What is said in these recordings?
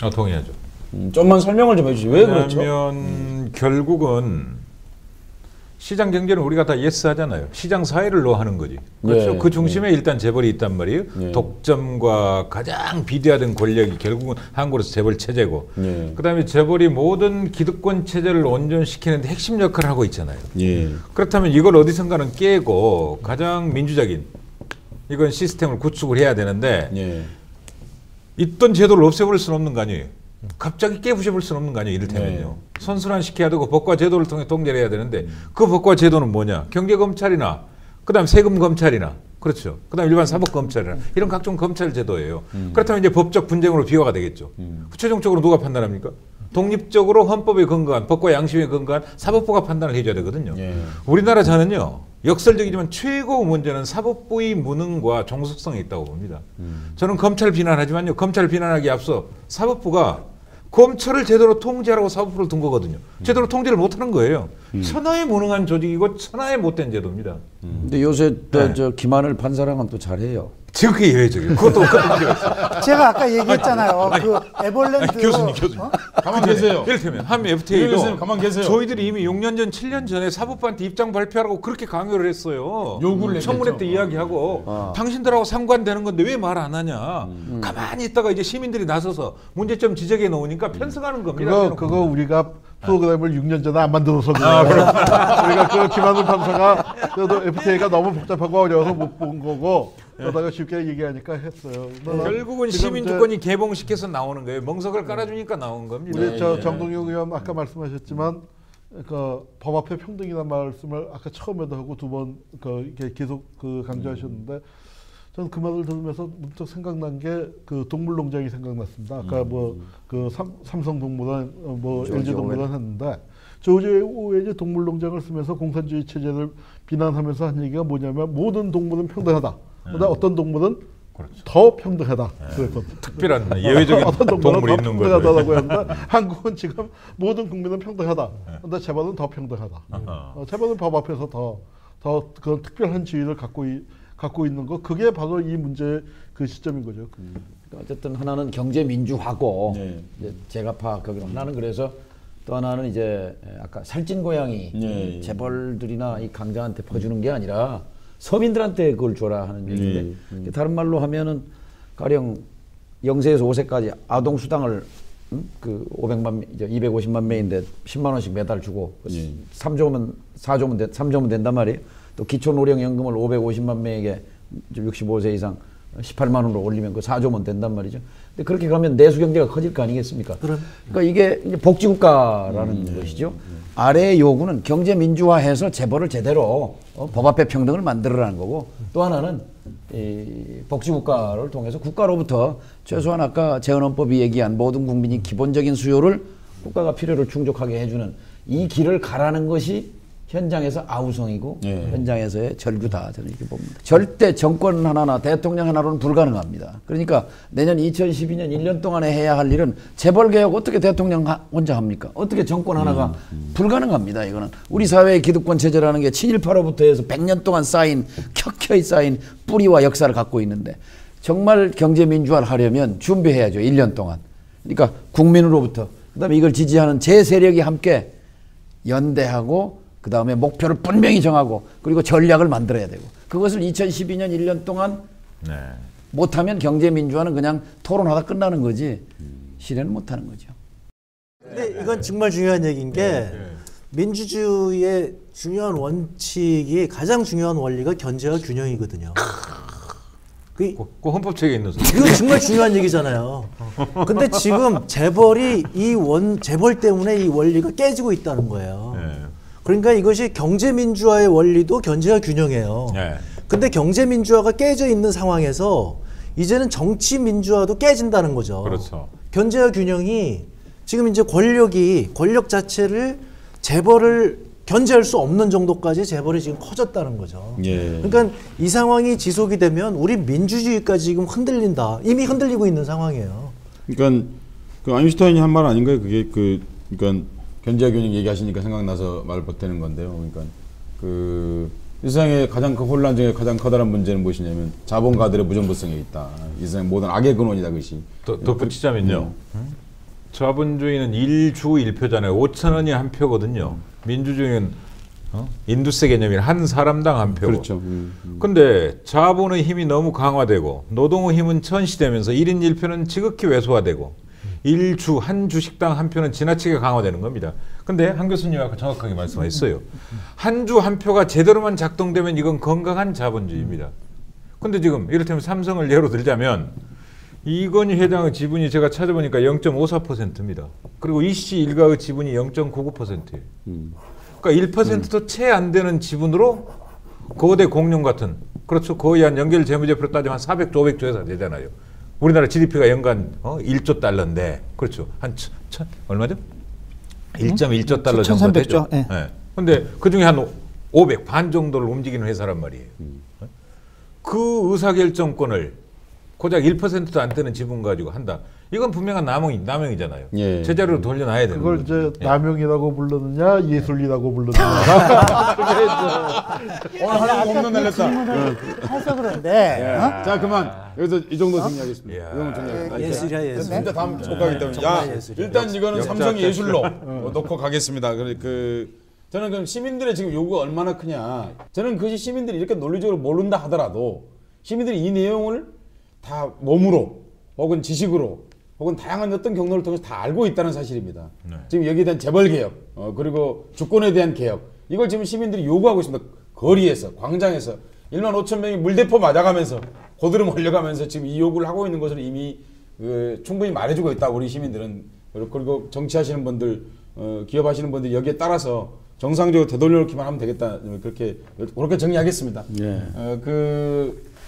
동의하죠. 좀만 설명을 좀 해주세요. 왜 그렇죠? 왜냐하면 결국은 시장 경제는 우리가 다 예스 하잖아요. 시장 사회를 하는 거지. 그렇죠. 예, 그 중심에 일단 재벌이 있단 말이에요. 예. 독점과 가장 비대화된 권력이 결국은 한국으로서 재벌 체제고, 예. 그다음에 재벌이 모든 기득권 체제를 온전시키는데 핵심 역할을 하고 있잖아요. 예. 그렇다면 이걸 어디선가는 깨고 가장 민주적인 이건 시스템을 구축을 해야 되는데 예. 있던 제도를 없애버릴 수는 없는 거 아니에요. 갑자기 깨부셔볼 수는 없는 거 아니에요. 이를테면요. 선순환시켜야 되고 법과 제도를 통해 통제를 해야 되는데 그 법과 제도는 뭐냐. 경제검찰이나 그다음 세금검찰이나 그렇죠. 그다음 일반 사법검찰이나 이런 각종 검찰 제도예요. 그렇다면 이제 법적 분쟁으로 비화가 되겠죠. 최종적으로 누가 판단합니까? 독립적으로 헌법에 근거한 법과 양심에 근거한 사법부가 판단을 해줘야 되거든요. 예. 우리나라 저는요. 역설적이지만 최고 문제는 사법부의 무능과 종속성이 있다고 봅니다. 저는 검찰 비난하지만요. 검찰 비난하기에 앞서 사법부가 검찰을 제대로 통제하라고 사법부를 둔 거거든요. 제대로 통제를 못하는 거예요. 천하에 무능한 조직이고 천하에 못된 제도입니다. 근데 요새 저 김하늘 판사랑은 또 잘해요. 지금 그게 예외적이에요. 그것도 문제가 있어요. 제가 아까 얘기했잖아요. 그 에버랜드 교수님. 가만 계세요. 이를테면 한 교수님, FTA도 가만 계세요. 저희들이 이미 6년 전, 7년 전에 사법부한테 입장 발표하라고 그렇게 강요를 했어요. 요구를 청문회 했겠죠. 때 이야기하고 당신들하고 상관되는 건데 왜 말 안 하냐. 가만히 있다가 이제 시민들이 나서서 문제점 지적해 놓으니까 편승하는 겁니다. 그거 우리가 프로그램을 6년 전에 안 만들어서 그래요. 우리가 그 김한우 판사가 그래도 FTA가 너무 복잡하고 어려워서 못 본 거고 그러다가 쉽게 얘기하니까 했어요. 결국은 시민 주권이 개봉시켜서 나오는 거예요. 멍석을 깔아주니까 나온 겁니다. 우리 저 정동영 의원 아까 말씀하셨지만 그 법 앞에 평등이라는 말씀을 아까 처음에도 하고 두 번 이렇게 계속 강조하셨는데 저는 그 말을 들으면서 문득 생각난 게 그 동물농장이 생각났습니다. 아까 그 삼성동물원 LG동물원 했는데 조지 오웰이 동물농장을 쓰면서 공산주의 체제를 비난하면서 한 얘기가 뭐냐면 모든 동물은 평등하다. 그런데 어떤 동물은 그렇죠. 더 평등하다. 그래서 특별한 예외적인 어떤 동물이 있는 거예요. 평등하다고 했는데 한국은 지금 모든 국민은 평등하다. 그런데 재벌은 더 평등하다. 재벌은 법 앞에서 더 그런 특별한 지위를 갖고 있는 거, 그게 바로 이 문제의 그 시점인 거죠. 어쨌든 하나는 경제 민주화고 네. 이제 제가 파악하기로 하나는 그래서 또 하나는 이제 아까 살찐 고양이 네. 재벌들이나 이 강자한테 퍼주는 게 아니라 서민들한테 그걸 줘라 하는 얘기인데 다른 말로 하면은 가령 0세에서 5세까지 아동 수당을 그 250만 명인데 10만 원씩 매달 주고 3조면 된단 말이에요. 또 기초노령연금을 550만 명에게 65세 이상 18만 원으로 올리면 그 4조면 된단 말이죠. 근데 그렇게 가면 내수 경제가 커질 거 아니겠습니까? 그러니까 이게 이제 복지국가라는 것이죠. 아래의 요구는 경제 민주화해서 재벌을 제대로 법 앞에 평등을 만들어라는 거고, 또 하나는 이 복지국가를 통해서 국가로부터 최소한 아까 재헌헌법이 얘기한 모든 국민이 기본적인 수요를 국가가 필요를 충족하게 해주는 이 길을 가라는 것이 현장에서 아우성이고 현장에서의 절규다, 저는 이렇게 봅니다. 절대 정권 하나나 대통령 하나로는 불가능합니다. 그러니까 내년 2012년 1년 동안에 해야 할 일은 재벌개혁 어떻게 대통령 혼자 합니까? 어떻게 정권 하나가 불가능합니다. 이거는 우리 사회의 기득권 체제라는 게 친일파로부터 해서 100년 동안 쌓인 켜켜이 쌓인 뿌리와 역사를 갖고 있는데 정말 경제 민주화를 하려면 준비해야죠. 1년 동안. 그러니까 국민으로부터, 그다음에 이걸 지지하는 제 세력이 함께 연대하고 그 다음에 목표를 분명히 정하고 그리고 전략을 만들어야 되고, 그것을 2012년 1년 동안 못하면 경제민주화는 그냥 토론하다 끝나는 거지 실현은 못하는 거죠. 근데 이건 정말 중요한 얘기인 게 민주주의의 중요한 원칙이, 가장 중요한 원리가 견제와 균형이거든요. 그 헌법책에 있는 소리. 이건 정말 중요한 얘기잖아요. 근데 지금 재벌이 재벌 때문에 이 원리가 깨지고 있다는 거예요. 그러니까 이것이 경제민주화의 원리도 견제와 균형이에요. 근데 경제민주화가 깨져 있는 상황에서 이제는 정치민주화도 깨진다는 거죠. 그렇죠. 견제와 균형이 지금 이제 권력 자체를 재벌을 견제할 수 없는 정도까지 재벌이 지금 커졌다는 거죠. 그러니까 이 상황이 지속이 되면 우리 민주주의까지 지금 흔들린다. 이미 흔들리고 있는 상황이에요. 그러니까 그 아인슈타인이 한 말 아닌가요? 그게 그러니까 견제와 균형 얘기하시니까 생각나서 말을 보태는 건데요. 그러니까 그 이 세상의 가장 큰 혼란 중에 가장 커다란 문제는 무엇이냐면 자본가들의 무정부성에 있다. 이 세상 모든 악의 근원이다, 그것이. 더 붙이자면요. 자본주의는 1주 1표잖아요. 5,000원이 한 표거든요. 민주주의는 인두세 개념이 한 사람당 한 표고. 그렇죠. 근데 자본의 힘이 너무 강화되고 노동의 힘은 천시되면서 1인 1표는 지극히 왜소화되고 한 주식당 한 표는 지나치게 강화되는 겁니다. 근데 한 교수님 아까 정확하게 말씀하셨어요. 한 주 한 표가 제대로만 작동되면 이건 건강한 자본주의입니다. 근데 지금 이를테면 삼성을 예로 들자면 이건희 회장의 지분이 제가 찾아보니까 0.54%입니다. 그리고 이씨 일가의 지분이 0.99%예요. 그러니까 1%도 채 안 되는 지분으로 거대 공룡 같은, 그렇죠, 거의 한 연결 재무제표로 따지면 한 400조, 500조 회사 되잖아요. 우리나라 GDP가 연간 1조 달러인데, 그렇죠, 한 얼마죠? 1.1조 달러 정도 되죠. 네. 근데 그 중에 한 500, 반 정도를 움직이는 회사란 말이에요. 그 의사결정권을 고작 1%도 안 되는 지분 가지고 한다. 이건 분명한 남용이잖아요. 예. 제자리로 돌려놔야 되는 그걸 거죠. 이제 남용이라고 부르느냐 예술이라고 부르느냐. 오늘 하나 홈런 날렸다. 해서 그런데 자 그만 여기서 이 정도 정리하겠습니다. 이 정도 정리하겠습니다. 예술이야, 예술. 진짜 다음 못 가기 때문에. 정말 야 예술이야. 일단 이거는 삼성 예술로 놓고 가겠습니다. 저는 그럼 시민들의 지금 요구가 얼마나 크냐. 저는 그것이 시민들이 이렇게 논리적으로 모른다 하더라도 시민들이 이 내용을 다 몸으로 혹은 지식으로 혹은 다양한 어떤 경로를 통해서 다 알고 있다는 사실입니다. 네. 지금 여기에 대한 재벌 개혁, 그리고 주권에 대한 개혁, 이걸 지금 시민들이 요구하고 있습니다. 거리에서, 광장에서 1만 5천 명이 물대포 맞아가면서 고드름 흘려가면서 지금 이 요구를 하고 있는 것을 이미 충분히 말해주고 있다. 우리 시민들은. 그리고 정치하시는 분들, 기업하시는 분들 여기에 따라서 정상적으로 되돌려놓기만 하면 되겠다. 그렇게 정리하겠습니다. 예.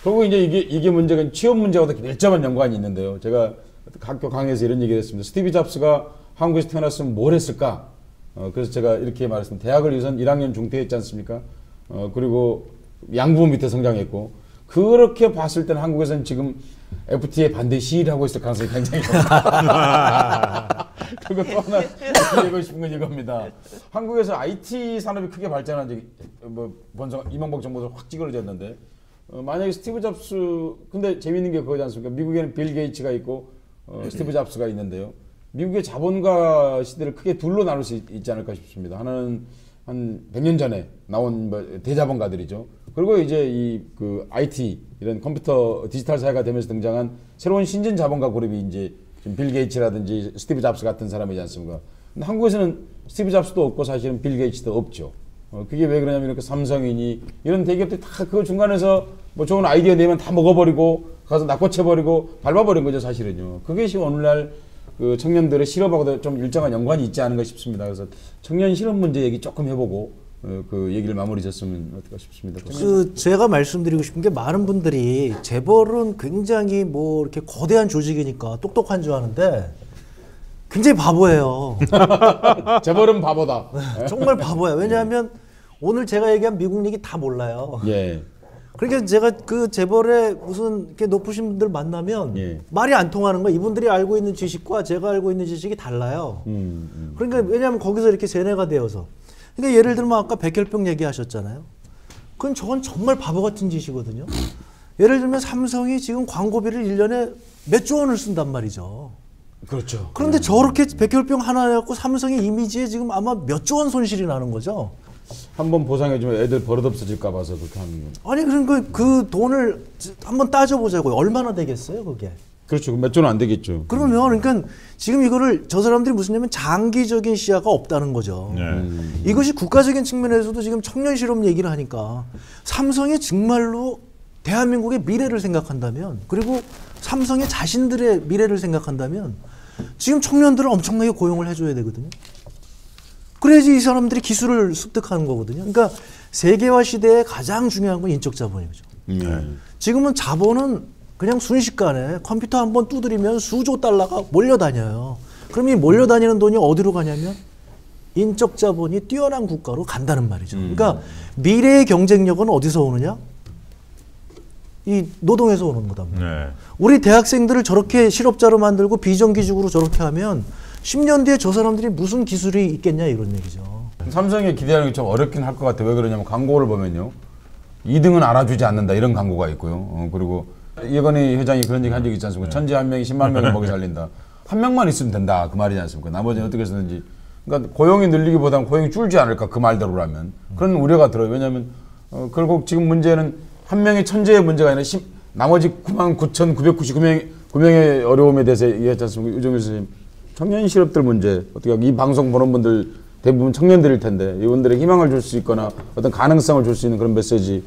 그리고 이제 이게 문제가 취업 문제와도 밀접한 연관이 있는데요. 제가 학교 강의에서 이런 얘기를 했습니다. 스티브 잡스가 한국에서 태어났으면 뭘 했을까? 그래서 제가 이렇게 말했습니다. 대학을 우선 1학년 중퇴했지 않습니까? 그리고 양부모 밑에 성장했고, 그렇게 봤을 때는 한국에서는 지금 FTA에 반대 시위를 하고 있을 가능성이 굉장히 높다. 그리고 또 하나 얘기하고 싶은 건 이겁니다. 한국에서 IT 산업이 크게 발전한 적이 이명박 정부에서 확 찌그러졌는데, 만약에 스티브 잡스, 근데 재밌는 게 그거지 않습니까? 미국에는 빌 게이츠가 있고 스티브 잡스가 있는데요. 미국의 자본가 시대를 크게 둘로 나눌 수 있지 않을까 싶습니다. 하나는 한 100년 전에 나온 대자본가들이죠. 그리고 이제 IT 이런 컴퓨터 디지털 사회가 되면서 등장한 새로운 신진 자본가 그룹이 이제 빌 게이츠라든지 스티브 잡스 같은 사람이지 않습니까? 근데 한국에서는 스티브 잡스도 없고 사실은 빌 게이츠도 없죠. 그게 왜 그러냐면 이렇게 삼성이니 이런 대기업들이 다 그 중간에서 뭐 좋은 아이디어 내면 다 먹어버리고 가서 낚고채버리고 밟아버린 거죠, 사실은요. 그것이 오늘날 그 청년들의 실업하고도 좀 일정한 연관이 있지 않은가 싶습니다. 그래서 청년 실업 문제 얘기 조금 해보고 그 얘기를 마무리 졌으면 어떨까 싶습니다. 제가 말씀드리고 싶은 게 많은 분들이 재벌은 굉장히 뭐 이렇게 거대한 조직이니까 똑똑한 줄 아는데 굉장히 바보예요. 재벌은 바보다. 정말 바보예요. 왜냐하면 오늘 제가 얘기한 미국 얘기 다 몰라요. 예. 그러니까 제가 그 재벌의 무슨 이렇게 높으신 분들 만나면 예. 말이 안 통하는 거예요. 이분들이 알고 있는 지식과 제가 알고 있는 지식이 달라요. 그러니까 왜냐하면 거기서 이렇게 세뇌가 되어서. 그러니까 예를 들면 아까 백혈병 얘기하셨잖아요. 저건 정말 바보 같은 짓이거든요. 예를 들면 삼성이 지금 광고비를 1년에 몇 조 원을 쓴단 말이죠. 그렇죠. 그런데 저렇게 백혈병 하나 해갖고 삼성의 이미지에 지금 아마 몇 조 원 손실이 나는 거죠. 한번 보상해주면 애들 버릇없어질까 봐서 그렇게 하는 거예요. 아니 그러니까 그 돈을 한번 따져보자고요. 얼마나 되겠어요 그게? 그렇죠. 몇 조는 안 되겠죠. 그러면 그러니까 지금 이거를 저 사람들이 무슨 냐면 장기적인 시야가 없다는 거죠. 이것이 국가적인 측면에서도 지금 청년 실업 얘기를 하니까 삼성이 정말로 대한민국의 미래를 생각한다면, 그리고 삼성의 자신들의 미래를 생각한다면 지금 청년들을 엄청나게 고용을 해줘야 되거든요. 그래야지 이 사람들이 기술을 습득하는 거거든요. 그러니까 세계화 시대에 가장 중요한 건 인적 자본이죠. 지금은 자본은 그냥 순식간에 컴퓨터 한번 두드리면 수조 달러가 몰려다녀요. 그럼 이 몰려다니는 돈이 어디로 가냐면 인적 자본이 뛰어난 국가로 간다는 말이죠. 그러니까 미래의 경쟁력은 어디서 오느냐? 이 노동에서 오는 거다. 네. 우리 대학생들을 저렇게 실업자로 만들고 비정규직으로 저렇게 하면 10년 뒤에 저 사람들이 무슨 기술이 있겠냐 이런 얘기죠. 삼성에 기대하는 게 좀 어렵긴 할 것 같아요. 왜 그러냐면 광고를 보면요. 2등은 알아주지 않는다 이런 광고가 있고요. 그리고 이건희 회장이 그런 얘기 한 적이 있지 않습니까? 천재 한 명이 10만 명을 먹여 살린다. 한 명만 있으면 된다 그 말이지 않습니까? 나머지는 어떻게 해서든지 그러니까 고용이 늘리기보다는 고용이 줄지 않을까 그 말대로라면 그런 우려가 들어요. 왜냐하면 결국 지금 문제는 한 명의 천재의 문제가 아니라 나머지 99,999명의 어려움에 대해서 얘기했지 않습니까? 유정일 선생님. 청년 실업들 문제 어떻게 이 방송 보는 분들 대부분 청년들일 텐데 이분들에게 희망을 줄 수 있거나 어떤 가능성을 줄 수 있는 그런 메시지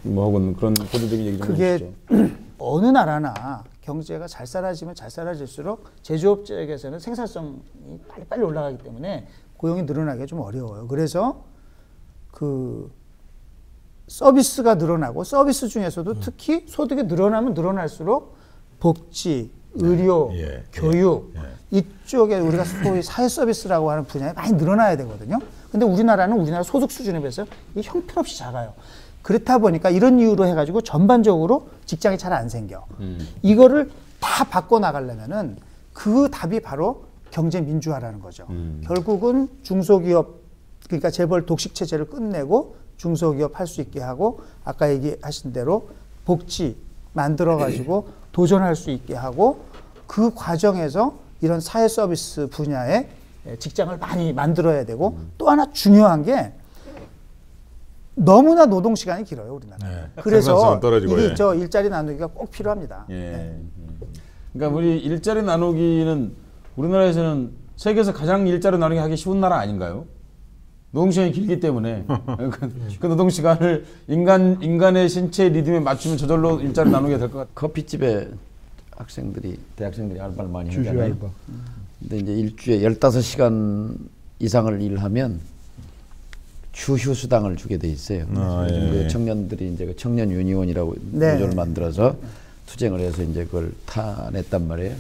뭐 혹은 그런 고도적인 얘기 좀 해주시죠. 그게 어느 나라나 경제가 잘 살아지면 잘 살아질수록 제조업적에서는 생산성이 빨리 올라가기 때문에 고용이 늘어나기가 좀 어려워요. 그래서 그 서비스가 늘어나고 서비스 중에서도 특히 소득이 늘어나면 늘어날수록 복지, 의료, 교육 이쪽에 우리가 소위 사회 서비스라고 하는 분야에 많이 늘어나야 되거든요. 근데 우리나라는 우리나라 소득 수준에 비해서 이게 형편없이 작아요. 그렇다 보니까 이런 이유로 해가지고 전반적으로 직장이 잘 안 생겨. 이거를 다 바꿔나가려면은 그 답이 바로 경제 민주화라는 거죠. 결국은 중소기업, 그러니까 재벌 독식 체제를 끝내고 중소기업 할 수 있게 하고 아까 얘기하신 대로 복지 만들어가지고 도전할 수 있게 하고 그 과정에서 이런 사회 서비스 분야에 직장을 많이 만들어야 되고 또 하나 중요한 게 너무나 노동 시간이 길어요, 우리나라. 그래서 이게 저 일자리 나누기가 꼭 필요합니다. 그러니까 우리 일자리 나누기는 우리나라에서는 세계에서 가장 일자리 나누기 하기 쉬운 나라 아닌가요? 노동 시간이 길기 때문에 그 노동 시간을 인간의 신체 리듬에 맞추면 저절로 일자리 나누게 될 것 같아요. 커피집에 대학생들이 알바를 많이 하잖아요. 근데 이제 일주에 15시간 이상을 일하면 추휴 수당을 주게 돼 있어요. 요즘 그 청년들이 이제 그 청년 유니온이라고 구조를 만들어서 투쟁을 해서 이제 그걸 타냈단 말이에요.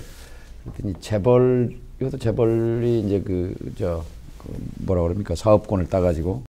그랬더니 이것도 재벌이 이제 뭐라 그럽니까? 사업권을 따가지고